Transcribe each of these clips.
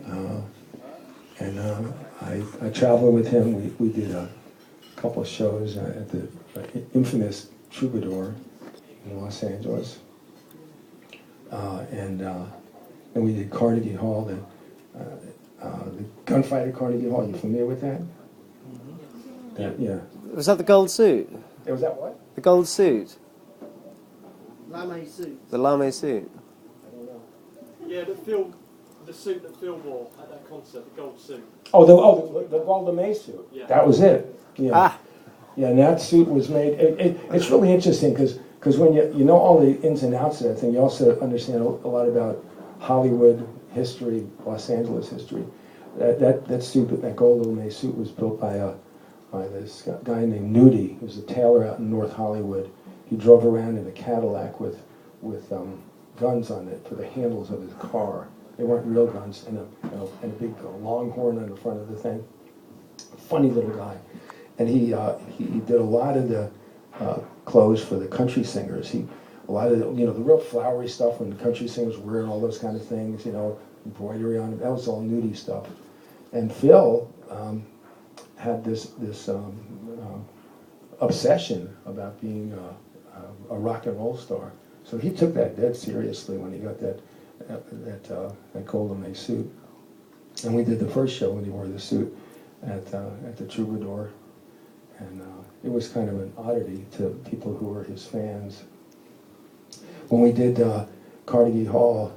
Uh, and I traveled with him. We did a couple of shows at the infamous Troubadour in Los Angeles. And we did Carnegie Hall, the gunfight at Carnegie Hall. You familiar with that? Yeah. Was that the gold suit? Was that what? The gold suit? Lame suit. The lame suit? I don't know. Yeah, the suit that Phil wore at that concert, the gold suit. Oh, the gold lame suit. Yeah. That was it. Yeah. Ah! Yeah, and that suit was made. It's really interesting because when you know all the ins and outs of that thing, you also understand a lot about Hollywood history, Los Angeles history. That suit, that gold lame suit, was built by this guy named Nudie, who was a tailor out in North Hollywood. He drove around in a Cadillac with guns on it for the handles of his car. They weren't real guns, and a big longhorn on the front of the thing. Funny little guy, and he did a lot of the clothes for the country singers. A lot of the real flowery stuff when the country singers were wearing all those kind of things, embroidery on it. That was all Nudie stuff. And Phil had this obsession about being a rock and roll star. So he took that dead seriously when he got that gold lame suit. And we did the first show when he wore the suit at the Troubadour, and it was kind of an oddity to people who were his fans. When we did Carnegie Hall,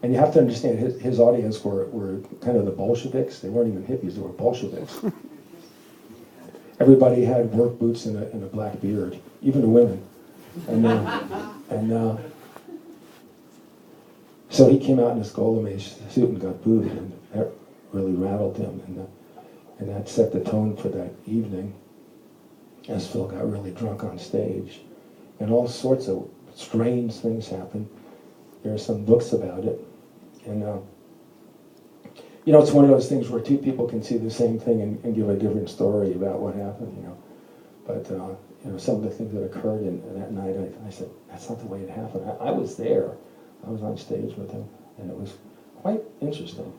and you have to understand his audience were kind of the Bolsheviks. They weren't even hippies; they were Bolsheviks. Everybody had work boots and a black beard, even the women. And so he came out in his gold lame suit and got booed, and that really rattled him, and that set the tone for that evening. As Phil got really drunk on stage, and all sorts of strange things happened. There are some books about it, and it's one of those things where two people can see the same thing and give a different story about what happened. But some of the things that occurred in that night, I said, that's not the way it happened. I was there. I was on stage with him, and it was quite interesting.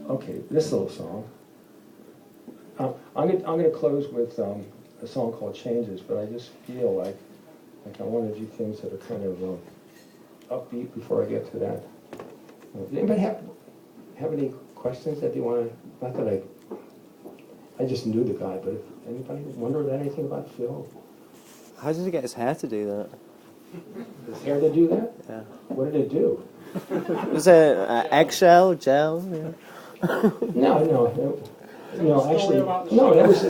Okay, this little song. I'm going to close with a song called Changes, but I just feel like I want to do things that are kind of upbeat before I get to that. Does anybody have any questions that you want to? Not that I just knew the guy, but if anybody wonder anything about Phil? How did he get his hair to do that? His hair to do that? Yeah. What did it do? Was it eggshell, gel? Yeah. No, actually, no. That was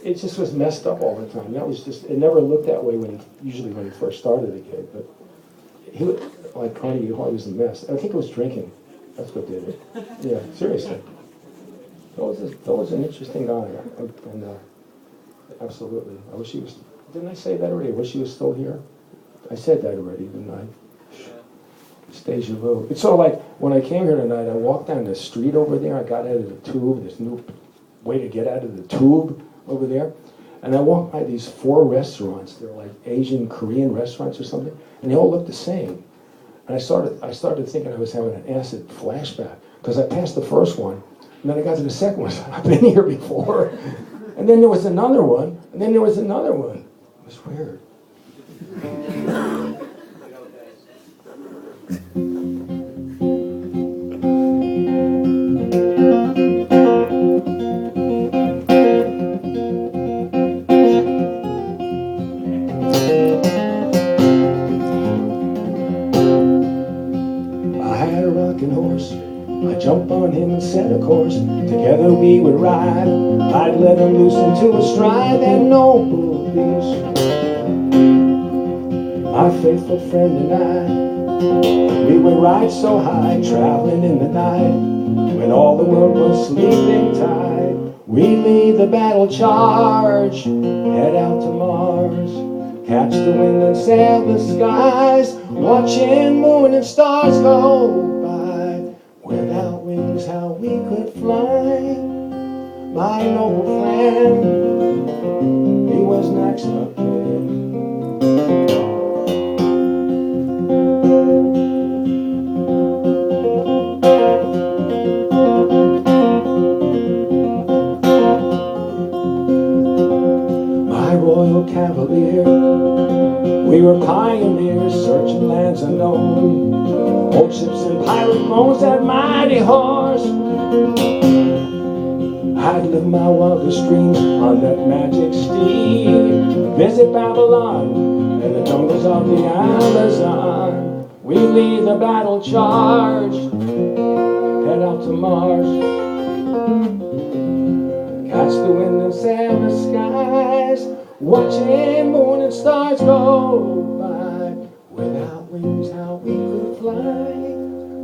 it just was messed up all the time. That was just, it never looked that way when he first started the gig, but he looked like Carnegie Hall was a mess. I think it was drinking. That's what did it. Yeah, seriously. Phil was an interesting guy, and absolutely. I wish he was. Didn't I say that already? I wish he was still here. I said that already, didn't I? It's deja vu. It's sort of like when I came here tonight, I walked down the street over there, I got out of the tube, there's no way to get out of the tube over there, and I walked by these 4 restaurants. They're like Asian, Korean restaurants or something, and they all look the same. And I started thinking I was having an acid flashback, because I passed the first one, and then I got to the second one. I've been here before. And then there was another one, and then there was another one. It was weird. I had a rocking horse. I jumped on him and set a course. Together we would ride. I'd let him loose into a stride that noble beast. My faithful friend and I, we would ride so high, traveling in the night, when all the world was sleeping tight. We'd lead the battle charge, head out to Mars, catch the wind and sail the skies, watching moon and stars go by. Without wings, how we could fly. My noble friend, he was next of kin. Old ships and pirate bones, that mighty horse. I'd live my wildest dreams on that magic steed, visit Babylon and the jungles of the Amazon. We lead the battle charge, head out to Mars, catch the wind and sail the skies, watching moon and stars go by. Without wings, how we could fly,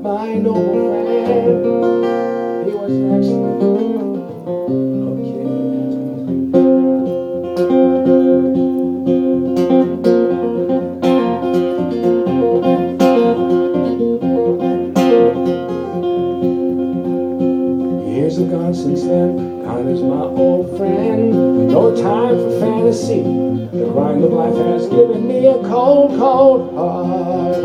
my noble friend, he was an excellent. Years have gone since then, gone is my old friend. No time for fantasy, the grind of life has given me a cold, cold heart.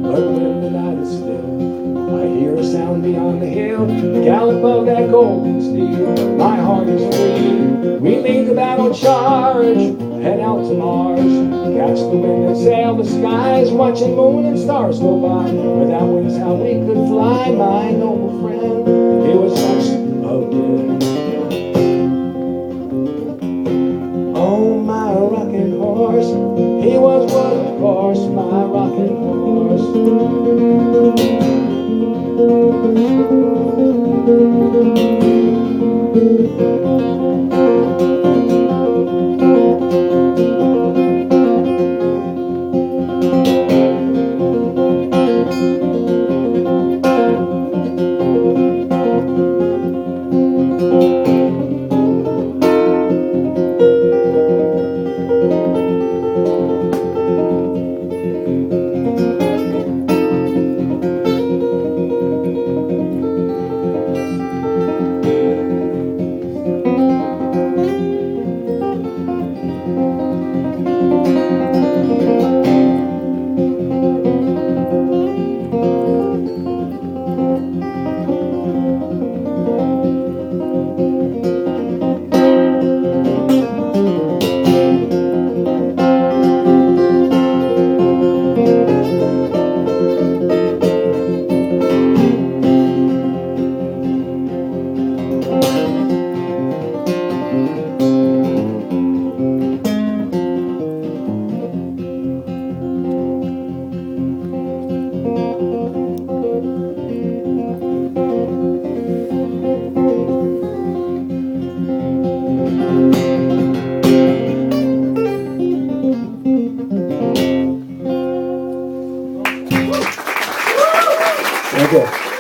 But when the night is still, I hear a sound beyond the hill, the gallop of that golden steed, my heart is free. We lead the battle charge, head out to Mars, catch the wind and sail the skies, watching moon and stars go by. Without wings, how we could fly, my noble friend, he was such a gift. Oh, my rocking horse, he was one, of course, my rocking horse. Okay.